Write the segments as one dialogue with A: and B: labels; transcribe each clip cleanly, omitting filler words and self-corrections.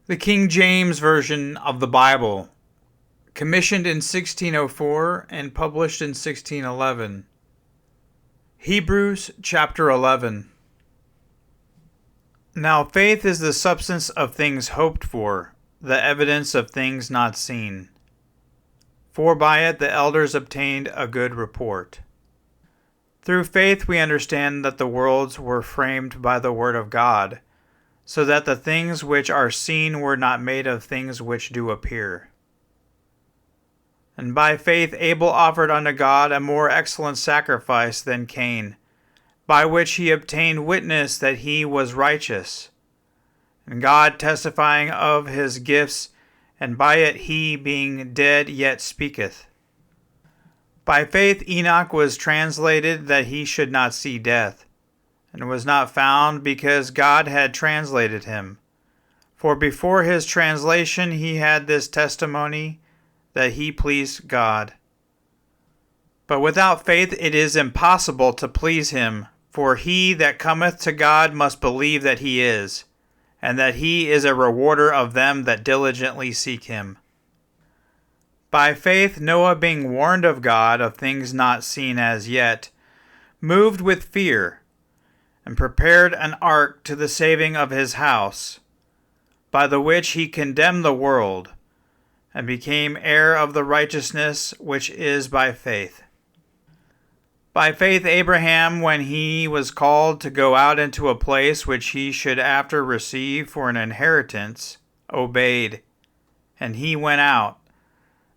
A: The King James Version of the Bible, commissioned in 1604 and published in 1611. Hebrews chapter 11. Now faith is the substance of things hoped for, the evidence of things not seen. For by it the elders obtained a good report. Through faith we understand that the worlds were framed by the word of God, so that the things which are seen were not made of things which do appear. And by faith Abel offered unto God a more excellent sacrifice than Cain, by which he obtained witness that he was righteous, and God testifying of his gifts, and by it he, being dead, yet speaketh. By faith Enoch was translated that he should not see death, and was not found, because God had translated him. For before his translation he had this testimony, that he pleased God. But without faith it is impossible to please him, for he that cometh to God must believe that he is, and that he is a rewarder of them that diligently seek him. By faith Noah, being warned of God of things not seen as yet, moved with fear, and prepared an ark to the saving of his house, by the which he condemned the world, and became heir of the righteousness which is by faith. By faith Abraham, when he was called to go out into a place which he should after receive for an inheritance, obeyed, and he went out,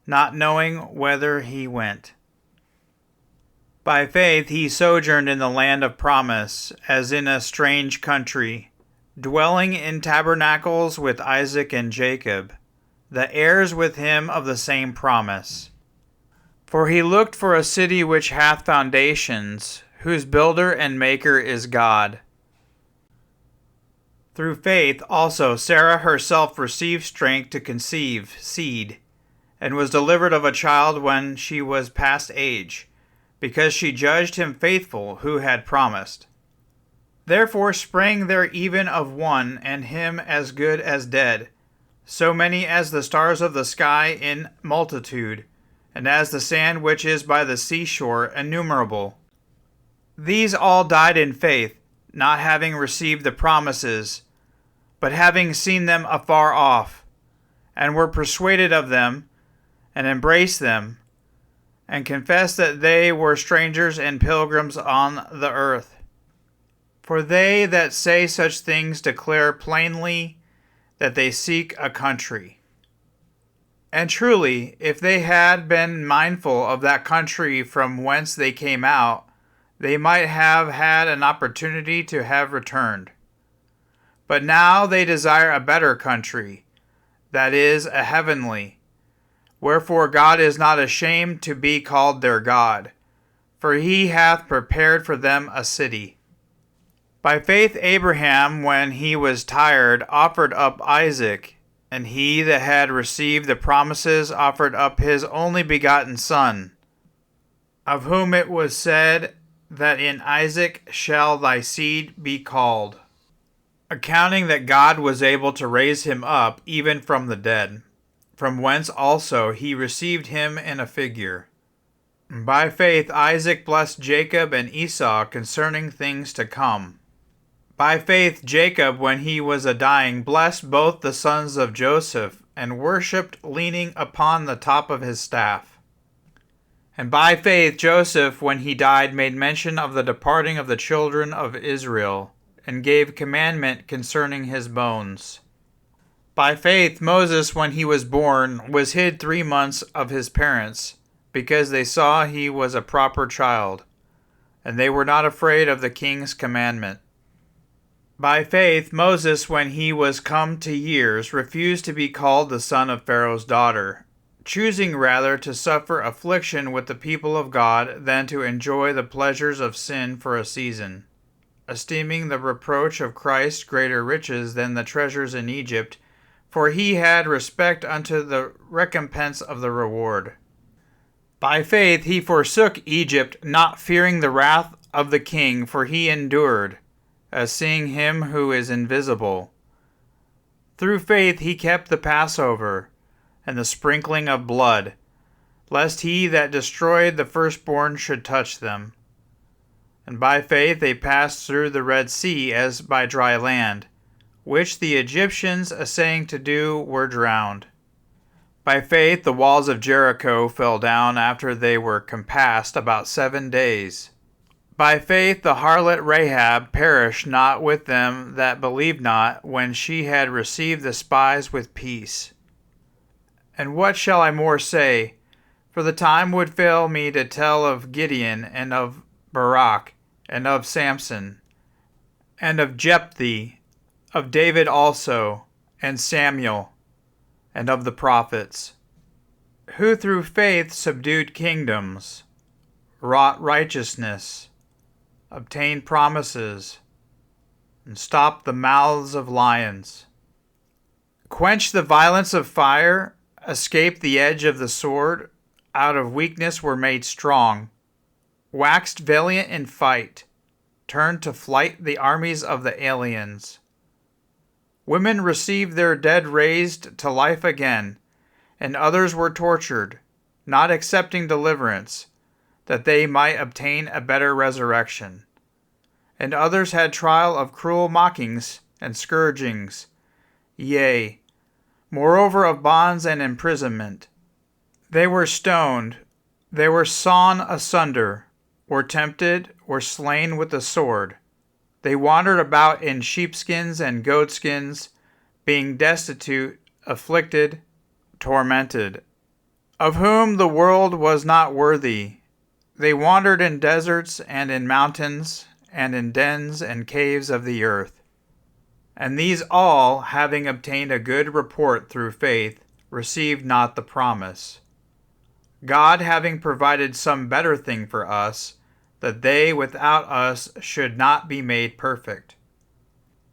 A: not knowing whither he went. By faith he sojourned in the land of promise, as in a strange country, dwelling in tabernacles with Isaac and Jacob, the heirs with him of the same promise. For he looked for a city which hath foundations, whose builder and maker is God. Through faith also Sarah herself received strength to conceive seed, and was delivered of a child when she was past age, because she judged him faithful who had promised. Therefore sprang there even of one, and him as good as dead, so many as the stars of the sky in multitude, and as the sand which is by the seashore innumerable. These all died in faith, not having received the promises, but having seen them afar off, and were persuaded of them, and embraced them, and confessed that they were strangers and pilgrims on the earth. For they that say such things declare plainly that they seek a country. And truly, if they had been mindful of that country from whence they came out, they might have had an opportunity to have returned. But now they desire a better country, that is, a heavenly. Wherefore God is not ashamed to be called their God, for he hath prepared for them a city. By faith Abraham, when he was tired, offered up Isaac, and he that had received the promises offered up his only begotten son, of whom it was said, that in Isaac shall thy seed be called, accounting that God was able to raise him up even from the dead, from whence also he received him in a figure. By faith Isaac blessed Jacob and Esau concerning things to come. By faith Jacob, when he was a dying, blessed both the sons of Joseph, and worshipped leaning upon the top of his staff. And by faith Joseph, when he died, made mention of the departing of the children of Israel, and gave commandment concerning his bones. By faith Moses, when he was born, was hid 3 months of his parents, because they saw he was a proper child, and they were not afraid of the king's commandment. By faith Moses, when he was come to years, refused to be called the son of Pharaoh's daughter, choosing rather to suffer affliction with the people of God than to enjoy the pleasures of sin for a season, esteeming the reproach of Christ greater riches than the treasures in Egypt, for he had respect unto the recompense of the reward. By faith he forsook Egypt, not fearing the wrath of the king, for he endured, as seeing him who is invisible. Through faith he kept the Passover and the sprinkling of blood, lest he that destroyed the firstborn should touch them. And by faith they passed through the Red Sea as by dry land, which the Egyptians essaying to do were drowned. By faith the walls of Jericho fell down after they were compassed about 7 days. By faith the harlot Rahab perished not with them that believed not, when she had received the spies with peace. And what shall I more say? For the time would fail me to tell of Gideon, and of Barak, and of Samson, and of Jephthah, of David also, and Samuel, and of the prophets, who through faith subdued kingdoms, wrought righteousness, obtained promises, and stopped the mouths of lions, quenched the violence of fire, escaped the edge of the sword, out of weakness were made strong, waxed valiant in fight, turned to flight the armies of the aliens. Women received their dead raised to life again, and others were tortured, not accepting deliverance, that they might obtain a better resurrection. And others had trial of cruel mockings and scourgings, yea, moreover of bonds and imprisonment. They were stoned, they were sawn asunder, were tempted, were slain with the sword. They wandered about in sheepskins and goatskins, being destitute, afflicted, tormented, of whom the world was not worthy. They wandered in deserts and in mountains, and in dens and caves of the earth. And these all, having obtained a good report through faith, received not the promise, God having provided some better thing for us, that they without us should not be made perfect.